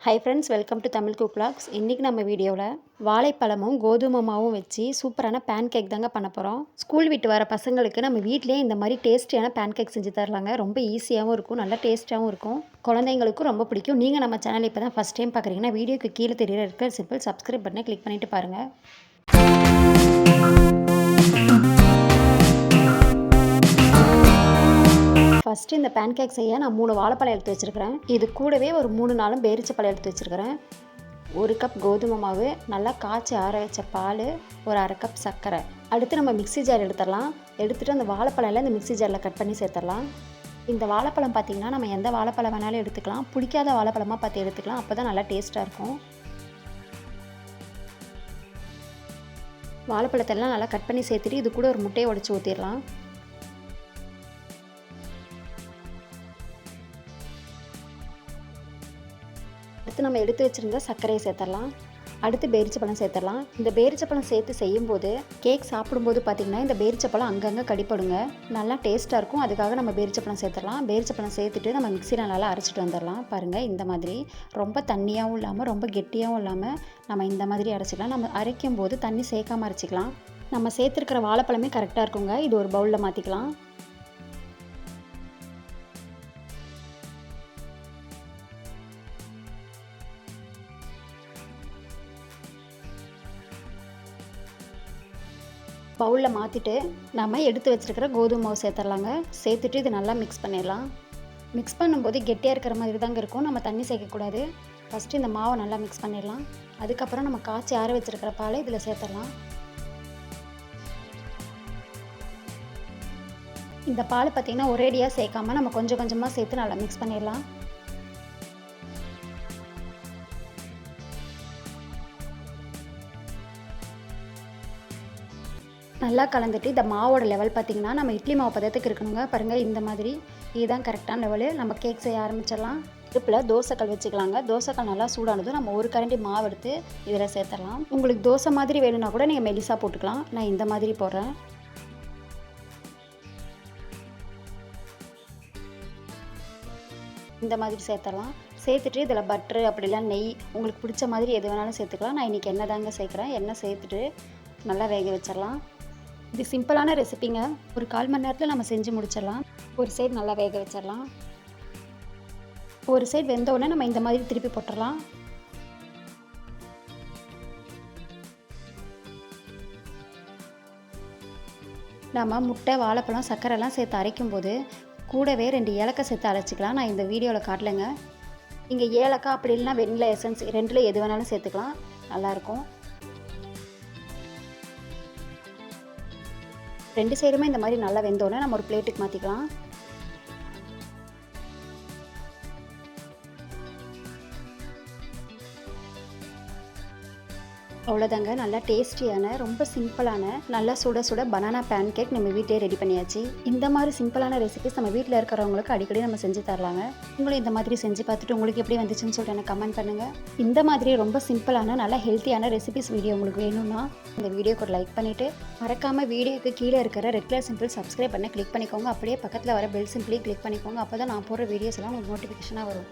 Hi friends, welcome to Tamil cook vlogs. இன்றைக்கி நம்ம வீடியோவில் வாழைப்பழமும் கோதுமை மாவும் வச்சு சூப்பரான பேன்கேக் தாங்க பண்ண போகிறோம். ஸ்கூல் விட்டு வர பசங்களுக்கு நம்ம வீட்டிலே இந்த மாதிரி டேஸ்டியான பேன்கேக் செஞ்சு தரலாங்க. ரொம்ப ஈஸியாகவும் இருக்கும், நல்லா டேஸ்ட்டாகவும் இருக்கும், குழந்தைங்களுக்கும் ரொம்ப பிடிக்கும். நீங்கள் நம்ம சேனல் இப்போ தான் ஃபஸ்ட் டைம் பார்க்குறீங்கன்னா வீடியோக்கு கீழே தெரியற இருக்கிற சிம்பிள் சப்ஸ்கிரைப் பட்டனை கிளிக் பண்ணிவிட்டு பாருங்கள். ஃபஸ்ட்டு இந்த பேன்கேக் செய்ய நான் 3 வாழைப்பழம் எடுத்து வச்சுருக்கிறேன். இது கூடவே ஒரு 3-4 பேரிச்சப்பழம் எடுத்து வச்சுருக்கிறேன். 1 கப் கோதுமை மாவு, நல்லா காய்ச்சி ஆற வச்ச பால், ஒரு 1/2 கப் சர்க்கரை. அடுத்து நம்ம மிக்ஸி ஜார் எடுத்துடலாம். எடுத்துகிட்டு அந்த வாழைப்பழம் எல்லாம் இந்த மிக்ஸி ஜாரில் கட் பண்ணி சேர்த்துடலாம். இந்த வாழைப்பழம் பார்த்திங்கன்னா நம்ம எந்த வாழைப்பழம் வேணாலும் எடுத்துக்கலாம். பிடிக்காத வாழைப்பழமாக பார்த்து எடுத்துக்கலாம், அப்போ தான் நல்லா டேஸ்ட்டாக இருக்கும். வாழைப்பழத்தெல்லாம் நல்லா கட் பண்ணி சேர்த்துட்டு இது கூட ஒரு முட்டையை உடைச்சி ஊற்றிடலாம். அடுத்து நம்ம எடுத்து வச்சுருந்த சர்க்கரையை சேர்த்துடலாம். அடுத்து பேரிச்சப்பழம் சேர்த்துடலாம். இந்த பேரிச்சப்பழம் சேர்த்து செய்யும்போது கேக் சாப்பிடும்போது பார்த்திங்கன்னா இந்த பேரிச்சப்பழம் அங்கங்கே கடிப்படுங்க, நல்லா டேஸ்ட்டாக இருக்கும். அதுக்காக நம்ம பேரிச்சப்பழம் சேர்த்துடலாம். பேரிச்சப்பழம் சேர்த்துட்டு நம்ம மிக்சியில் நல்லா அரைச்சிட்டு வந்துடலாம். பாருங்கள், இந்த மாதிரி ரொம்ப தண்ணியாகவும் இல்லாமல் ரொம்ப கெட்டியாகவும் இல்லாமல் நம்ம இந்த மாதிரி அரைச்சிக்கலாம். நம்ம அரைக்கும் போது தண்ணி சேர்க்காமல் அரைச்சிக்கலாம். நம்ம சேர்த்துருக்கிற வாழைப்பழமே கரெக்டாக இருக்குங்க. இது ஒரு பவுலில் மாற்றிக்கலாம். பவுலில் மாற்றிட்டு நம்ம எடுத்து வச்சுருக்கிற கோதுமை மாவு சேர்த்துடலாங்க. சேர்த்துட்டு இது நல்லா மிக்ஸ் பண்ணிடலாம். மிக்ஸ் பண்ணும்போது கெட்டியாக இருக்கிற மாதிரி தாங்க இருக்கும், நம்ம தண்ணி சேர்க்கக்கூடாது. ஃபஸ்ட்டு இந்த மாவை நல்லா மிக்ஸ் பண்ணிடலாம். அதுக்கப்புறம் நம்ம காய்ச்சி ஆற வச்சுருக்கிற பாலை இதில் சேர்த்துடலாம். இந்த பால் பார்த்திங்கன்னா ஒரேடியாக சேர்க்காமல் நம்ம கொஞ்சம் கொஞ்சமாக சேர்த்து நல்லா மிக்ஸ் பண்ணிடலாம். நல்லா கலந்துட்டு இந்த மாவோட லெவல் பார்த்திங்கன்னா நம்ம இட்லி மாவு பதத்துக்கு இருக்கணுங்க. பாருங்கள், இந்த மாதிரி இதுதான் கரெக்டான லெவலு. நம்ம கேக் செய்ய ஆரம்பிச்சிடலாம். அடுப்பில் தோசைக்கல் வச்சுக்கலாங்க. தோசைக்கல் நல்லா சூடானதும் நம்ம ஒரு கரண்டி மாவு எடுத்து இதில் சேர்த்துடலாம். உங்களுக்கு தோசை மாதிரி வேணும்னா கூட நீங்கள் மெலிசாக போட்டுக்கலாம். நான் இந்த மாதிரி போடுறேன். இந்த மாதிரி சேர்த்துடலாம். சேர்த்துட்டு இதில் பட்ரு அப்படிலாம் நெய் உங்களுக்கு பிடிச்ச மாதிரி எது வேணாலும் சேர்த்துக்கலாம். நான் இன்றைக்கி எண்ணெய் தாங்க சேர்க்குறேன். எண்ணெய் சேர்த்துட்டு நல்லா வேக வச்சிடலாம். இது சிம்பிளான ரெசிபிங்க. ஒரு 1/4 மணி நேரத்தில் நம்ம செஞ்சு முடிச்சிடலாம். ஒரு சைடு நல்லா வேக வச்சிடலாம். ஒரு சைடு வெந்தோடனே நம்ம இந்த மாதிரி திருப்பி போட்டுடலாம். நம்ம முட்டை, வாழைப்பழம், சர்க்கரைலாம் சேர்த்து அரைக்கும் போது கூடவே 2 ஏலக்காய் சேர்த்து அரைச்சிக்கலாம். நான் இந்த வீடியோவில் காட்டலைங்க. இங்கே ஏலக்காய் அப்படி இல்லைனா வெண்ணிலா எசன்ஸ் 2ல் எது வேணாலும் சேர்த்துக்கலாம், நல்லாயிருக்கும். 2 சைடுமே இந்த மாதிரி நல்லா வெந்தோடனே நம்ம ஒரு பிளேட்டுக்கு மாற்றிக்கலாம். அவ்வளோதாங்க, நல்லா டேஸ்டியான ரொம்ப சிம்பிளான நல்லா சுட சுட பனானா பேன் கேக் நம்ம வீட்டிலே ரெடி பண்ணியாச்சு. இந்த மாதிரி சிம்பிளான ரெசிபிஸ் நம்ம வீட்டில் இருக்கிறவங்களுக்கு அடிக்கடி நம்ம செஞ்சு தரலாங்க. உங்களும் இந்த மாதிரி செஞ்சு பார்த்துட்டு உங்களுக்கு எப்படி வந்துச்சுன்னு சொல்லிட்டு எனக்கு கமெண்ட் பண்ணுங்கள். இந்த மாதிரி ரொம்ப சிம்பிளான நல்லா ஹெல்த்தியான ரெசிபிஸ் வீடியோ உங்களுக்கு வேணும்னா இந்த வீடியோக்கு ஒரு லைக் பண்ணிவிட்டு மறக்காமல் வீடியோக்கு கீழே இருக்கிற ரெட் கலர் சிம்பிள் சப்ஸ்கிரைப் பண்ண கிளிக் பண்ணிக்கோங்க. அப்படியே பக்கத்தில் வர பெல் சிம்பிளையும் கிளிக் பண்ணிக்கோங்க. அப்போ தான் நான் போடுற வீடியோஸ் எல்லாம் உங்களுக்கு நோட்டிஃபிகேஷனாக வரும்.